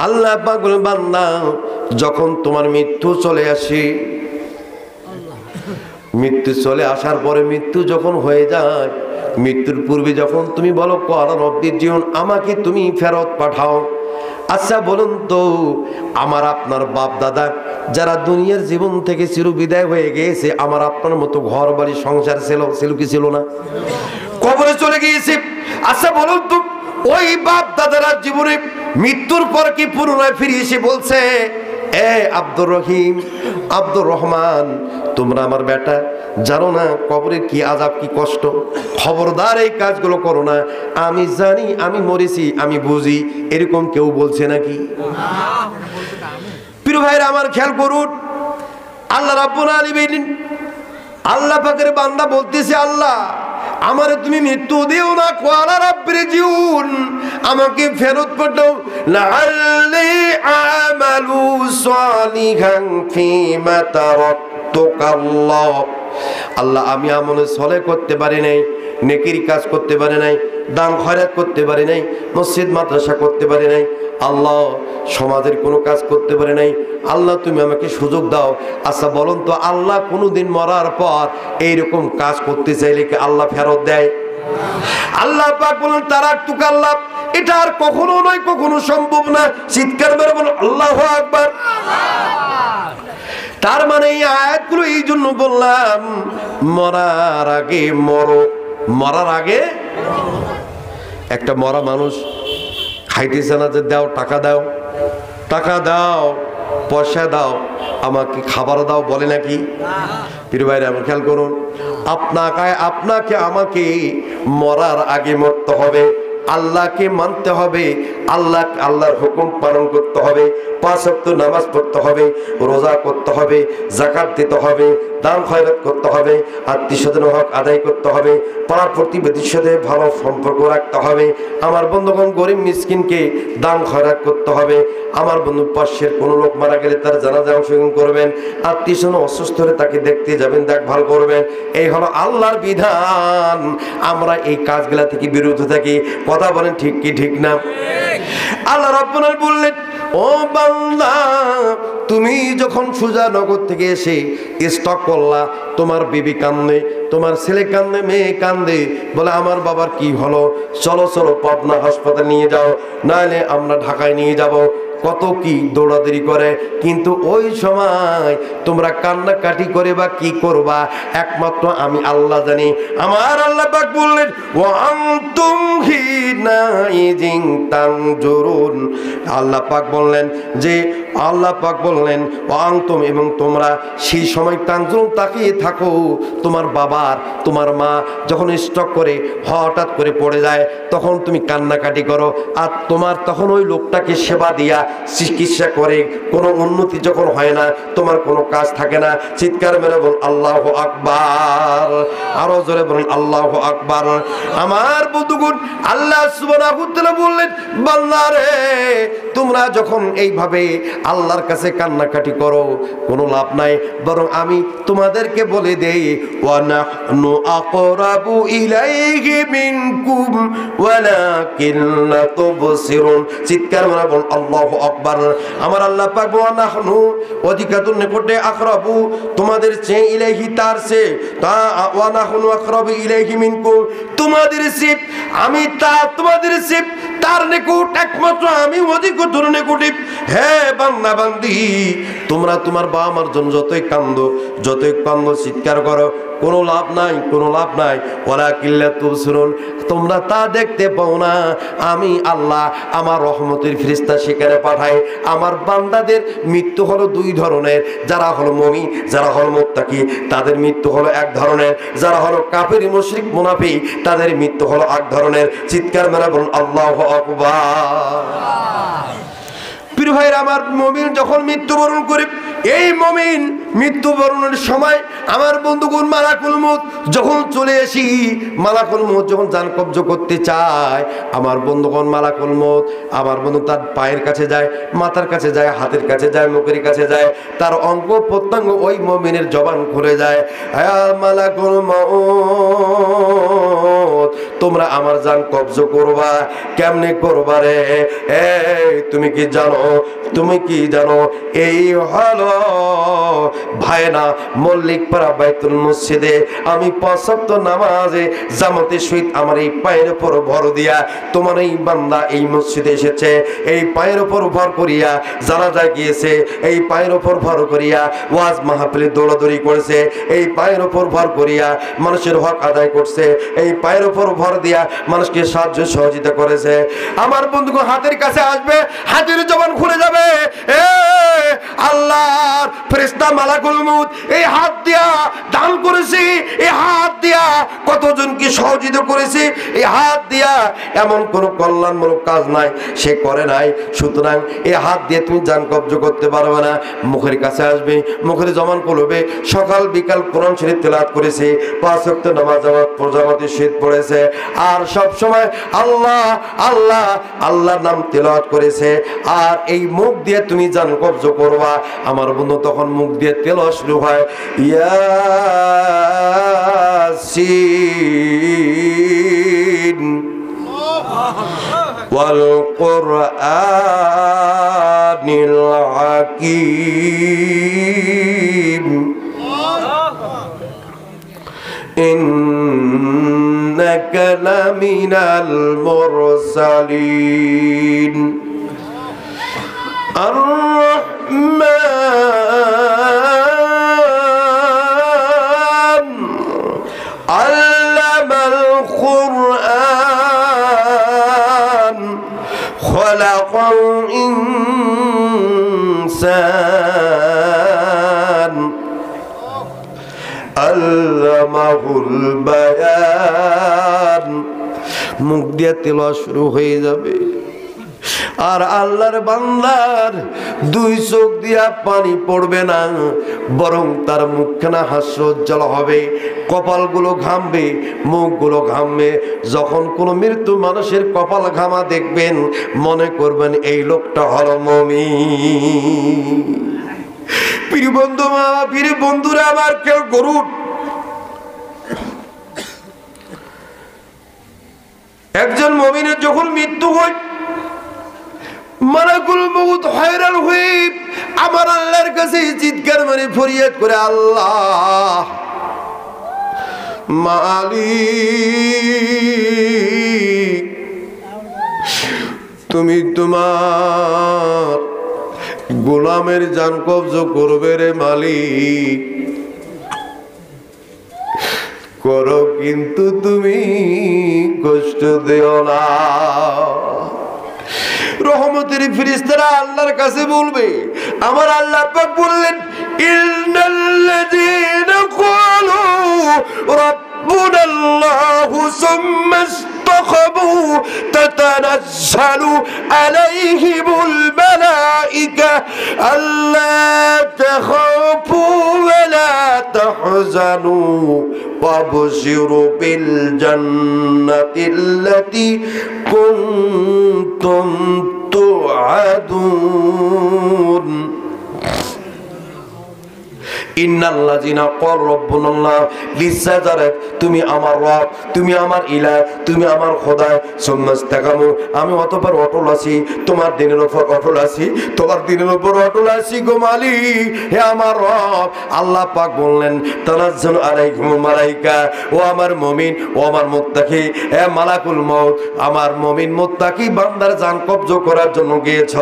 আল্লাহ পাক বলেন বান্দা যখন তোমার মৃত্যু চলে আসে, মৃত্যু চলে আসার পরে মৃত্যু যখন হয়ে যায়, মৃত্যুর পূর্বে যখন তুমি বলো ক্বালা রব্বি জীবন, আমাকে তুমি ফেরত পাঠাও। আচ্ছা বলুন তো, আমার আপনার বাপ দাদা যারা দুনিয়ার জীবন থেকে চিরবিদায় হয়ে গিয়েছে, আমার আপনার মতো ঘর বাড়ি সংসার ছিল কি ছিল না? কবরে চলে গিয়েছে। আচ্ছা বলুন তো, ওই বাপ দাদারা জীবনে মৃত্যুর পর কি পুনরায় ফিরে এসে বলছে, এ আব্দুর রহিম, আব্দুর রহমান, তোমরা আমার বেটা, জানো না কবরে কি আযাব, কি কষ্ট, খবরদার এই কাজগুলো করো না, আমি জানি আমি মরেছি, আমি বুঝি, এরকম কেউ বলছে নাকি? প্রিয় ভাইরা আমার খেয়াল করুন, আল্লাহ রাব্বুল আলামিন, আল্লাহ পাকের বান্দা বলতেছে, আল্লাহ আমারে তুমি মৃত্যু দিও না, ক্বালা রাব্বি জিউন, আমাকে ফেরত পাঠাও, লাআল্লি আমালু সালিহান ফীমা তারাকতুকাল্লাহ। আল্লাহ আমি আমলে সলে করতে পারি নাই, নেকির কাজ করতে পারি নাই, দান খয়রাত করতে পারি নাই, মসজিদ মাদ্রাসা করতে পারি নাই, আল্লাহ সমাজের কোনো কাজ করতে পারি নাই, আল্লাহ তুমি আমাকে সুযোগ দাও। আচ্ছা বলুন তো, আল্লাহ কোনোদিন মরার পর এইরকম কাজ করতে চাইলে কি আল্লাহ ফেরত দেয়? আল্লাহ পাক বলেন তারাকতুকাল্লাহ, এটা আর কখনো নয়, কখনো সম্ভব না। চিৎকার মেরে বলুন আল্লাহু আকবার। তার মানে এই আয়াতগুলো এই জন্য বললাম, মরার আগে মরো, মরার আগে। একটা মরা মানুষ খাইতেছে না যে দাও টাকা দাও, টাকা দাও, পয়সা দাও, আমাকে খাবার দাও, বলে নাকি? প্রিয় ভাইরা আমার খেয়াল করুন, আপনাকে আমাকে মরার আগে মরতে হবে, আল্লাহকে মানতে হবে, আল্লাহর হুকুম পালন করতে হবে, 5 ওয়াক্ত নামাজ পড়তে হবে, রোজা করতে হবে, যাকাত দিতে হবে, দান খয়রাত করতে হবে, আত্মীয়স্বজনের হক আদায় করতে হবে, পাড়া প্রতিবেশীর সাথে ভালো সম্পর্ক রাখতে হবে, আমার বন্ধুগণ গরিব মিসকিনকে দান খয়রাত করতে হবে, আমার বন্ধু পাশের কোনো লোক মারা গেলে তার জানাজা অংশগ্রহণ করবেন, আত্মীয়স্বজন অসুস্থ হলে তাকে দেখতে যাবেন, দেখভাল করবেন। এই হলো আল্লাহর বিধান। আমরা এই কাজগুলা থেকে বিরত থাকি। কথা বলেন ঠিক কি ঠিক না? আল্লাহ রাব্বুল আলামিন বললেন, ও বান্দা, তুমি যখন সুজানগর থেকে এসে স্টক করলা, তোমার বিবি কান্দে, তোমার ছেলে কান্দে, মেয়ে কান্দে, বলে আমার বাবার কি হলো, চলো চলো পাবনা হাসপাতাল নিয়ে যাও, নাহলে আমরা ঢাকায় নিয়ে যাব। কত কি দৌড়াদৌড়ি করে, কিন্তু ওই সময় তোমরা কান্নাকাটি করে বা কি করবা একমাত্র আমি আল্লাহ জানি। আমার আল্লাহ পাক বললেন, ওয়া আনতুম হিনাইযিন তানজুরুন। আল্লাহ পাক বললেন যে, আল্লাহ পাক বললেন ওয়া আনতুম, এবং তোমরা সেই সময় তানজুরুন তাকিয়ে থাকো। তোমার বাবার, তোমার মা যখন স্ট্রোক করে হঠাৎ করে পড়ে যায়, তখন তুমি কান্নাকাটি করো, আর তোমার তখন ওই লোকটাকে সেবা দিয়া চিকিৎসা করে কোনো উন্নতি যখন হয় না, তোমার কোনো কাজ থাকে না, চিৎকার মেরে বল আল্লাহু আকবার, আরো জোরে বলুন আল্লাহু আকবার। আমার বন্ধুগণ, আল্লাহ সুবহানাহু ওয়া তাআলা বললেন, বান্দা রে, তোমরা যখন এইভাবে আল্লাহর কাছে কান্নাকাটি করো, কোনো লাভ নাই, বরং আমি তোমাদেরকে বলে দেই, ওয়া নাহনু আকরাবু ইলাইহি মিনকুম ওয়ালাকিন লা তুবসিরুন। চিৎকার মেরে বল আল্লাহু আকবার। আমার আল্লাহ পাক ওয়া নাহনু, অধিকাতুন নিকটে, আকরাবু তোমাদের চেয়ে, ইলাইহি তার চেয়ে, তা ওয়া নাহনু আকরাবু ইলাইহি মিনকুম তোমাদের চেয়ে, আমি তা তোমাদের চেয়ে তার নিকট, একমাত্র আমি অধিকতর নিকটে। হে বান্দা বান্দি, তোমরা তোমার বাবা মার জন্য যতই কান্দো, চিৎকার করো, কোনো লাভ নাই, কোনো লাভ নাই। ওয়ালাকিন লা তুবসিরুন, তোমরা তা দেখতে পাও না। আমি আল্লাহ আমার রহমতের ফেরেশতা সেখানে পাঠাই। আমার বান্দাদের মৃত্যু হলো 2 ধরনের, যারা হলো মুমিন, যারা হলো মুত্তাকি, তাদের মৃত্যু হলো এক ধরনের, যারা হলো কাফির মুশরিক মুনাফিক, তাদের মৃত্যু হলো এক ধরনের। চিৎকার মেরে বলুন আল্লাহু আকবার। প্রিয় ভাইরা আমার, মুমিন যখন মৃত্যুবরণ করে, এই মুমিন মৃত্যুবরণের সময় আমার বন্ধুগণ মালাকুল মউত যখন চলে আসি, মালাকুল মউত যখন জান কবজ করতে চায়, আমার বন্ধুগণ মালাকুল মউত আমার বন্ধু তার পায়ের কাছে যায়, মাথার কাছে যায়, হাতের কাছে যায়, মুখের কাছে যায়, তার অঙ্গ প্রত্যঙ্গ ওই মুমিনের জবান খুলে যায়। হ্যাঁ মালাকুল মউত, তোমরা আমার জান কবজ করবা, কেমনে করবা রে? এই তুমি কি জানো, তুমি কি জানো? এই হলো ভাইনা মল্লিকপাড়া বাইতুল মসজিদে আমি 5 ওয়াক্ত নামাজে জামাতের সহিত আমার এই পায়ের উপর ভর দিয়া তোমার এই বান্দা এই মসজিদে এসেছে, এই পায়ের উপর ভর করিয়া জানাজা গিয়েছে, এই পায়ের উপর ভর করিয়া ওয়াজ মাহফিলে দৌড়াদৌড়ি করেছে, এই পায়ের উপর ভর করিয়া মানুষের হক আদায় করছে, এই পায়ের উপর ভর দিয়া মানুষকে সাহায্য সহযোগিতা করেছে। আমার বন্ধুকে হাতের কাছে আসবে, হাতের জবান খুলে যাবে। আল্লাহর ফেরেশতা মালাকুল মউত এই হাত দিয়া দান করেছে, এই হাত দিয়া কতজনকে সহযোগিতা করেছে, এই হাত দিয়া এমন কোন কল্যাণমূলক কাজ নাই সে করে নাই। সুতরাং এই হাত দিয়ে তুমি জান কবজ করতে পারবে না। মুখের কাছে আসবে, মুখের জবান খুলবে, সকাল বিকাল কোরআন শরীফ তেলাওয়াত করেছে, 5 ওয়াক্ত নামাজ জামাতের সহিত পড়েছে, আর সব সময় আল্লাহ আল্লাহ আল্লাহর নাম তেলাওয়াত করেছে। আর এই মুখ দিয়ে তুমি জান কবজ করবা। আমার বন্ধু তখন মুখ দিয়ে তেলাওয়াত শুরু হয়, ইয়াসিন ওয়াল কুরআনিল হাকীম ইন্নাকা লামিনাল মুরসালিন আর-রহমান আল্লামাল কুরআন খালাকাল ইনসান আল্লামাহুল বায়ান। মুখ দিয়ে তেলাওয়াত শুরু হয়ে যাবে, আর আল্লাহর বান্দার 2 চোখ দিয়া পানি পড়বে না, বরং তার মুখখানা হাস্যোজ্জ্বল হবে, কপালগুলো ঘামবে, মুখগুলো ঘামবে। যখন কোনো মৃত্যু মানুষের কপাল ঘামা দেখবেন, মনে করবেন এই লোকটা হলো মুমিন। প্রিয় বন্ধু, প্রিয় বন্ধুরা আমার, কেউ গরুর একজন মুমিনের যখন মৃত্যু হয়, মালাকুল মউত হয়রান হয়ে আমার আল্লাহর কাছে চিৎকার মানে ফরিয়াদ করে, আল্লাহ মালিক, তুমি তোমার গোলামের জান কবজ করবে রে মালিক, করো কিন্তু তুমি কষ্ট দিও না। রহমতের ফেরেশতারা আল্লাহর কাছে বলবে, আমার আল্লাহ পাক বললেন, ইন্নাল্লাযীনা ক্বালু রাব্বুনাল্লাহু সুম্মা ইসতাকামু তাতানাজ্জালু আলাইহিমুল মালাইকা আল্লা তাখাফু ওয়া লা তাহজানু وابشروا بالجنة التي كنتم توعدون ইন্নাল্লাযিনা ক্বাল রাব্বুনাল্লাহ, নিশ্চয় তুমি আমার রব, তুমি আমার ইলাহ, তুমি আমার খোদা, সুম্মাস্তাকামু, আমি অতঃপর অটল আছি, তোমার দ্বীনের উপর অটল আছি, তোমার দ্বীনের উপর অটল আছি গো মালিক, হে আমার রব। আল্লাহ পাক বললেন, তানাজ্জালু আলাইহিমুল মালাইকা, ও আমার মুমিন, ও আমার মুত্তাকি, হে মালাকুল মউত, আমার মুমিন মুত্তাকি বান্দার জান কবজ করার জন্য গিয়েছ,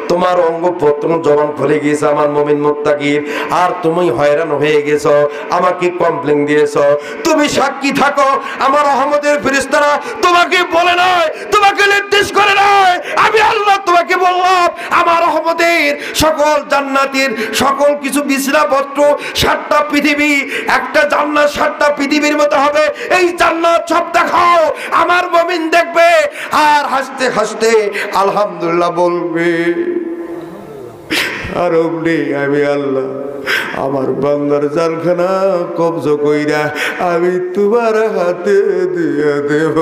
তোমার অঙ্গ প্রত্যঙ্গ জবান খুলে গিয়েছে আমার মুমিন মুত্তাকির, আর তুমি হয়রান হয়ে গেছো, আমাকে কমপ্লেন দিয়েছো। তুমি সাক্ষী থাকো, আমার রহমতের ফেরেশতারা তোমাকে বলে নাই, তোমাকে নির্দেশ করে নাই, আমি আল্লাহ তোমাকে বললাম আমার রহমতের সকল জান্নাতের সকল কিছু বিছনাপত্র 7টা পৃথিবী, একটা জান্নাত 7টা পৃথিবীর মতো হবে, এই জান্নাত সব দেখাও, আমার মুমিন দেখবে আর হাসতে হাসতে আলহামদুলিল্লাহ বলবে। আর অমনি আমি আল্লাহ আমার বান্দার জালখানা কবজ কইরা আমি তোমার হাতে দিয়ে দেব।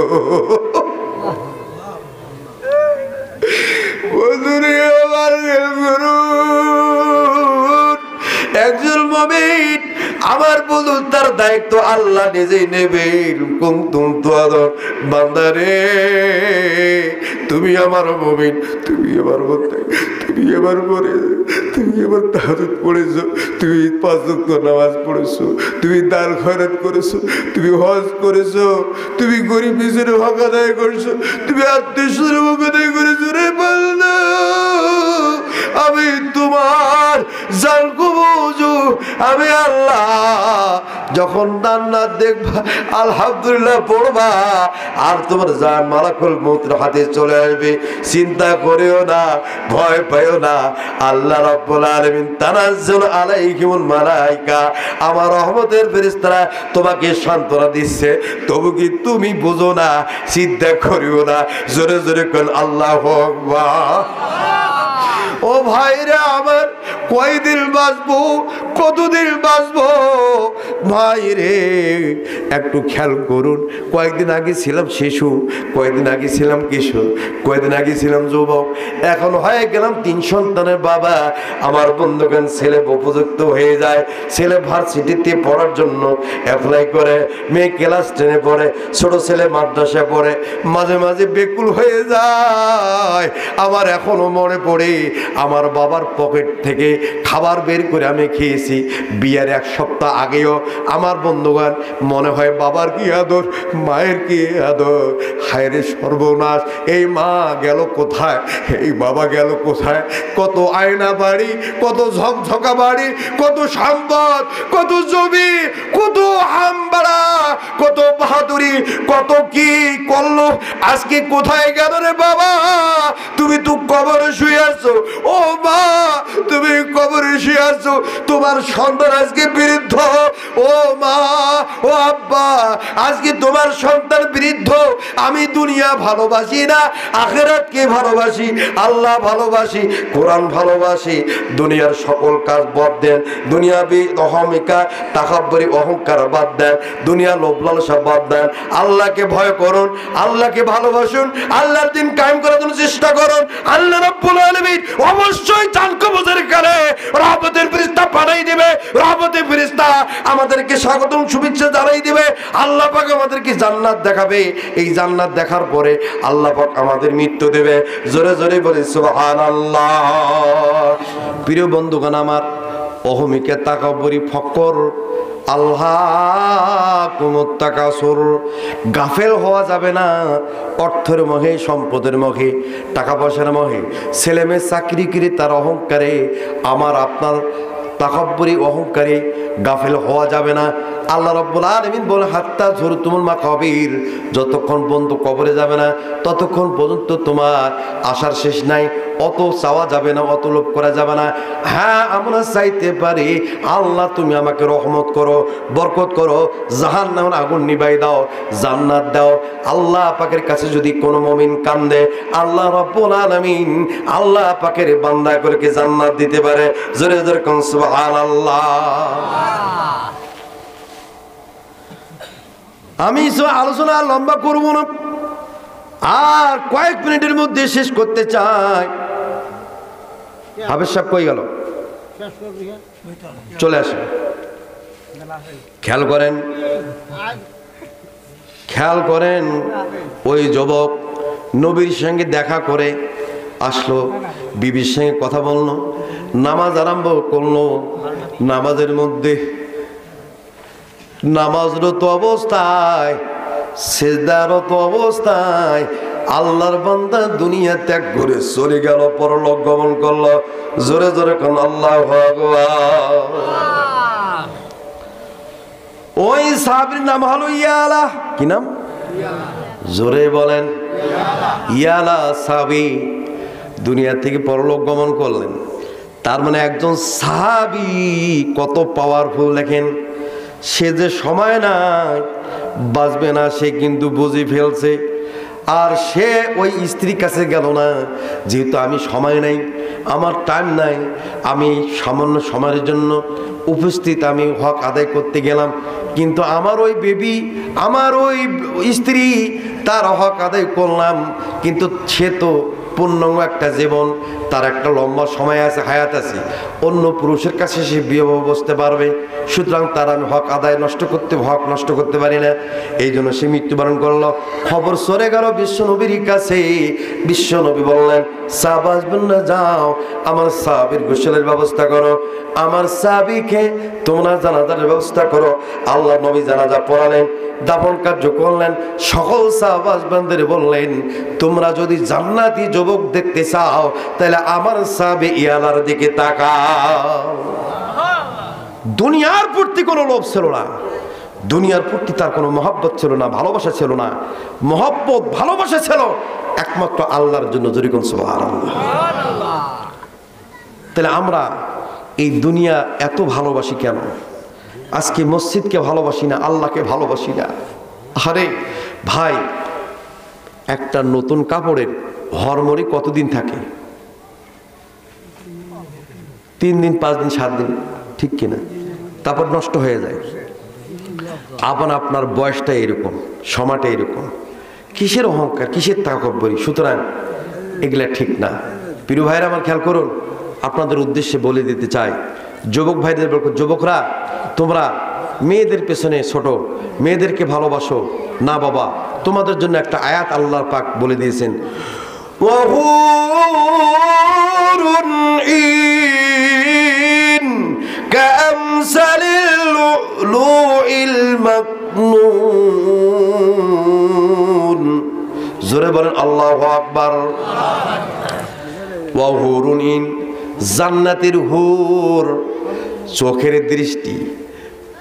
একজন মুমিন আমার বন্ধু তার দায়িত্ব আল্লাহ নিজেই নেবে। কুনতুম তুআদুন, বান্দারে তুমি আমার মুমিন, তুমি আমার বন্ধু, তুমি আমার পরে, তুমি আমার তাহাজ্জুদ পড়েছো, তুমি 5 ওয়াক্ত নামাজ পড়েছো, তুমি দান খয়রাত করেছো, তুমি হজ করেছো, তুমি গরিব মিসকিনের হক আদায় করছো, তুমি আত্মীয়স্বজনের হক আদায় করেছো। রে বান্দা, আমি তোমার জান কবুজু, আমি আল্লাহ যখন জান্নাত দেখবা আলহামদুলিল্লাহ পড়বা আর তোমার জান মালাকুল মউতের হাতে চলে আসবে। চিন্তা করিও না, ভয় পাইও না। আল্লাহ রাব্বুল আলামিন তানাজ্জালু আলাইহিমুল মালায়েকা, আমার রহমতের ফেরেশতারা তোমাকে সান্ত্বনা দিচ্ছে। তবু কি তুমি বুঝো না? চিন্তা করিও না। জোরে জোরে কোন আল্লাহু আকবার। ও ভাইরা আমার, কয়দিন বাঁচবো, কতদিন বাঁচবো ভাইরে, একটু খেয়াল করুন। কয়েকদিন আগে ছিলাম শিশু, কয়েকদিন আগে ছিলাম কিশোর, কয়েকদিন আগে ছিলাম যুবক, এখন হয়ে গেলাম 3 সন্তানের বাবা। আমার বন্ধুগণ, ছেলে উপযুক্ত হয়ে যায়, ছেলে ভার্সিটিতে পড়ার জন্য অ্যাপ্লাই করে, মেয়ে ক্লাস 10-এ পড়ে, ছোট ছেলে মাদ্রাসায় পড়ে। মাঝে মাঝে বেকুল হয়ে যায়। আমার এখনো মনে পড়ে আমার বাবার পকেট থেকে খাবার বের করে আমি খেয়েছি বিয়ের 1 সপ্তাহ আগেও। আমার বন্ধুগণ, মনে হয় বাবার কি আদর, মায়ের কি আদর। হায়রে সর্বনাশ, এই মা গেল কোথায়, এই বাবা গেল কোথায়। কত আয়না বাড়ি, কত ঝকঝকা বাড়ি, কত সম্পদ, কত জমি, কত হামবাড়া, কত বাহাদুরি, কত কি করলো, আজকে কোথায় গেল রে বাবা? তুমি তো কবরে শুয়ে আছো। ও মা, তুমি কবরে শুয়ে আছো, তোমার সন্তান আজকে বৃদ্ধ। ও মা, ও আব্বা, আজকে তোমার সন্তান বৃদ্ধ। আমি দুনিয়া ভালোবাসি না, আখিরাতকে ভালোবাসি, আল্লাহ ভালোবাসি, কোরআন ভালোবাসি। দুনিয়ার সকল কাজ বাদ দেন, দুনিয়াবি অহমিকা তাকাব্বুরি অহংকার বাদ দেন, দুনিয়া লোভ লালসা বাদ দেন। আল্লাহকে ভয় করুন, আল্লাহকে ভালোবাসুন, আল্লাহর দ্বীন কায়েম করার জন্য চেষ্টা করুন। আল্লাহ রাব্বুল আলামিন অবশ্যই চান কবজের কালে রহমতের ফেরেশতা পাঠাই দিবে। রহমতের ফেরেশতা আমাদেরকে স্বাগতম শুভেচ্ছা জানাই দিবে। আল্লাহ পাক আমাদেরকে জান্নাত দেখাবে। এই জান্নাত দেখার পরে আল্লাহ পাক আমাদের মৃত্যু দেবে। জোরে জোরে বলি সুবহানাল্লাহ। প্রিয় বন্ধুগণ আমার, অহমিকা তাকাব্বুরি ফকর আল্লাহকুমুত তাকাসুর, গাফেল হওয়া যাবে না। অর্থের মোহে, সম্পদের মোহে, টাকা পয়সার মোহে, ছেলে মেয়ে চাকরি করে তার অহংকারে, আমার আপনার তাকাব্বুরি অহংকারে গাফেল হওয়া যাবে না। আল্লাহ রাব্বুল আলামিন বলে, হাত্তা যুরতুমুল মাকাবির, যতক্ষণ পর্যন্ত কবরে যাবে না ততক্ষণ পর্যন্ত তোমার আশার শেষ নাই। অত চাওয়া যাবে না, অত লোভ করা যাবে না। হ্যাঁ, আমরা চাইতে পারি আল্লাহ তুমি আমাকে রহমত করো, বরকত করো, জাহান্নামের আগুন নিভাই দাও, জান্নাত দাও। আল্লাহ পাকের কাছে যদি কোনো মুমিন কান্দে, আল্লাহ রাব্বুল আলামিন আল্লাহ পাকের বান্দা করে জান্নাত দিতে পারে। জোরে জোরে কোন সুবহানাল্লাহ। আমি আলোচনা লম্বা করব না, আর কয়েক মিনিটের মধ্যে শেষ করতে চাই। হাফেজ সাহেব কই গেল? চলে আসে। খেয়াল করেন, খেয়াল করেন, ওই যুবক নবীর সঙ্গে দেখা করে আসলো, বিবির সঙ্গে কথা বললো, নামাজ আরম্ভ করলো। নামাজের মধ্যে নামাজরত অবস্থায়, সিজদারত অবস্থায় আল্লাহর বান্দা দুনিয়া ত্যাগ করে চলে গেল, পরলোক গমন করলো। জোরে জোরে কোন আল্লাহু আকবার। ওই সাহাবীর নাম হলো ইয়ালা। কি নাম? জোরে বলেন। ইয়ালা সাহাবী দুনিয়া থেকে পরলোক গমন করলেন। তার মানে একজন সাহাবী কত পাওয়ারফুল দেখেন। সে যে সময় নাই, বাঁচবে না, সে কিন্তু বুঝে ফেলছে। আর সে ওই স্ত্রীর কাছে গেল না, যেহেতু আমি সময় নাই, আমার টাইম নাই, আমি সামান্য সময়ের জন্য উপস্থিত, আমি হক আদায় করতে গেলাম, কিন্তু আমার ওই বেবি, আমার ওই স্ত্রী, তার হক আদায় করলাম, কিন্তু সে তো পূর্ণাঙ্গ একটা জীবন, তার একটা লম্বা সময় আছে, হায়াত আছে, অন্য পুরুষের কাছে সে বিয়ে বসতে পারবে, সুতরাং তার আমি হক নষ্ট করতে পারি না। এই জন্য সে মৃত্যুবরণ করলো। খবর সরে গেল বিশ্বনবীর কাছে। বিশ্বনবী বললেন, সাহাবাজবন্ধুরা যাও, আমার সাহাবীর গোসলের ব্যবস্থা করো, আমার সাহাবীকে তোমরা জানাজার ব্যবস্থা করো। আল্লাহ নবী জানাজা পড়ালেন, দাফন কার্য করলেন। সকল সাহাবাজবন্ধুদের বললেন, তোমরা যদি জান্নাতি যুবক দেখতে চাও তাহলে আমার সাহাবী ইয়ালার দিকে তাকাও। দুনিয়ার প্রতি কোনো লোভ ছিল না, দুনিয়ার প্রতি তার কোনো মহব্বত ছিল না, ভালোবাসা ছিল না। মহব্বত ভালোবাসা ছিল একমাত্র আল্লাহর জন্য। যেরকম সুবহানাল্লাহ। তাহলে আমরা এই দুনিয়া এত ভালোবাসি কেন? আজকে মসজিদকে ভালোবাসি না, আল্লাহকে ভালোবাসি না। আরে ভাই, একটা নতুন কাপড়ের হরমরি কতদিন থাকে? 3 দিন, 5 দিন, 7 দিন, ঠিক কিনা? তারপর নষ্ট হয়ে যায়। আপনার বয়সটা এরকম, সময়টা এরকম, কিসের অহংকার, কিসের তাকব্বরি? সুতরাং এগুলা ঠিক না। প্রিয় ভাইরা আমার খেয়াল করুন, আপনাদের উদ্দেশ্যে বলে দিতে চাই, যুবক ভাইদের বলবো, যুবকরা তোমরা মেয়েদের পেছনে ছোট, মেয়েদেরকে ভালোবাসো না বাবা। তোমাদের জন্য একটা আয়াত আল্লাহ পাক বলে দিয়েছেন, ওয়াহুরুন ইন কামসালিল লুলুইল মাকনুন। জোরে বলেন আল্লাহু আকবার। ওয়াহুরুন ইন, জান্নাতের হুর, চোখের দৃষ্টি।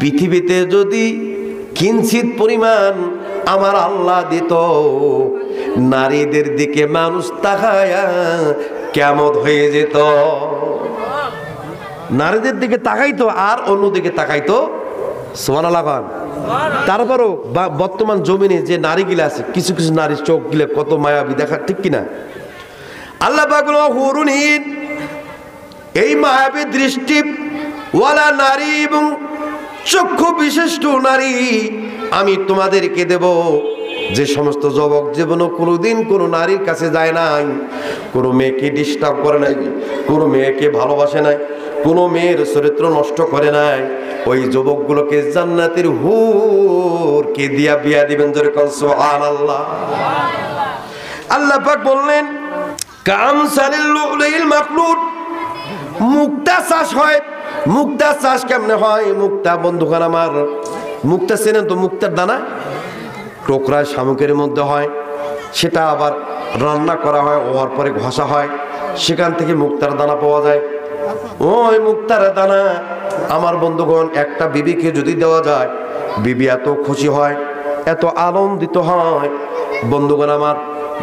পৃথিবীতে যদি কিঞ্চিত পরিমাণ আমার আল্লাহ দিত, নারীদের দিকে মানুষ তাকায়া কেমন হয়ে যেত। নারীদের দিকে তাকাইতো আর অন্যদিকে তাকাইতো। সুবহানাল্লাহ। তারপরও বর্তমান জমিনে যে নারীগুলা আছে, কিছু কিছু নারীর চোখ গিলে কত মায়াবী দেখা, ঠিক কিনা? আল্লাহ পাক বলেন, হুরুন ইন, এই মায়াবী দৃষ্টি ওয়ালা নারী এবং চক্ষু বিশিষ্ট নারী আমি তোমাদেরকে দেব। যে সমস্ত যুবক জীবনও কোনোদিন কোনো নারীর কাছে যায় নাই, কোনো মেয়েকে ডিস্টার্ব করে নাই, কোনো মেয়েকে ভালোবাসে নাই, কোনো মেয়ের চরিত্র নষ্ট করে নাই, ওই যুবকগুলোকে জান্নাতের হুরকে দিয়া বিয়া দিবেন। যেরকম সুবহানাল্লাহ। আল্লাহ পাক বললেন, কামসালিল লুলুইল মাকনুন, মুক্তা চাষ হয়। মুক্তা চাষ কেমনে হয়? মুক্তা, বন্ধুগণ আমার, মুক্তা চেনেন তো? মুক্তার দানা টোকরায় শামুকের মধ্যে হয়, সেটা আবার রান্না করা হয়, হওয়ার পরে ঘষা হয়, সেখান থেকে মুক্তার দানা পাওয়া যায়। ওই মুক্তার দানা আমার বন্ধুগণ একটা বিবিকে যদি দেওয়া যায়, বিবি এত খুশি হয়, এত আনন্দিত হয়। বন্ধুগণ আমার,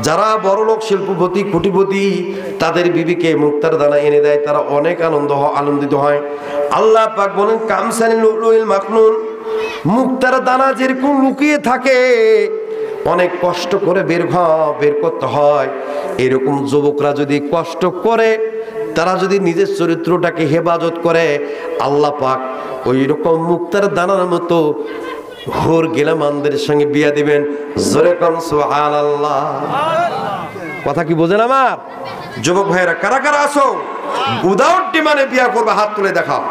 যারা বড়লোক, শিল্পপতি, কোটিপতি, তাদের বিবিকে মুক্তার দানা এনে দেয়, তারা অনেক আনন্দিত হয়। আল্লাহ পাক বলেন, কামসালিল লুলুইল মাকনুন, মুক্তার দানা যেরকম লুকিয়ে থাকে, অনেক কষ্ট করে বের করতে হয়, এরকম যুবকরা যদি কষ্ট করে, তারা যদি নিজের চরিত্রটাকে হেফাজত করে, আল্লাহ পাক ওই রকম মুক্তার দানার মতো হুর গিলামানদের সঙ্গে বিয়া দিবেন। জোরে কোন সুবহানাল্লাহ। কথা কি বোঝেন আমার যুবক ভাইরা? কারা কারা আছো উইদাউট ডিমান্ডে বিয়া করবে? হাত তুলে দেখাও।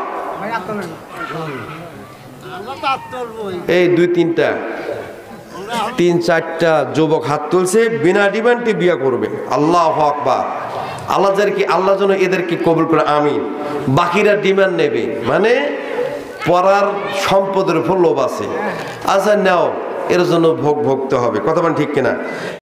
এই 2-3টা 3-4টা যুবক হাত তুলছে, বিনা ডিমান্ডে বিয়া করবে। আল্লাহু আকবার। আল্লাহ যেন এদেরকে কবুল করে, আমিন। বাকিরা ডিমান্ড নেবে, মানে পরার সম্পদের উপর লোভ আছে, আচ্ছা নাও, এর জন্য ভোগ ভোগতে হবে। কথা বলেন ঠিক কিনা?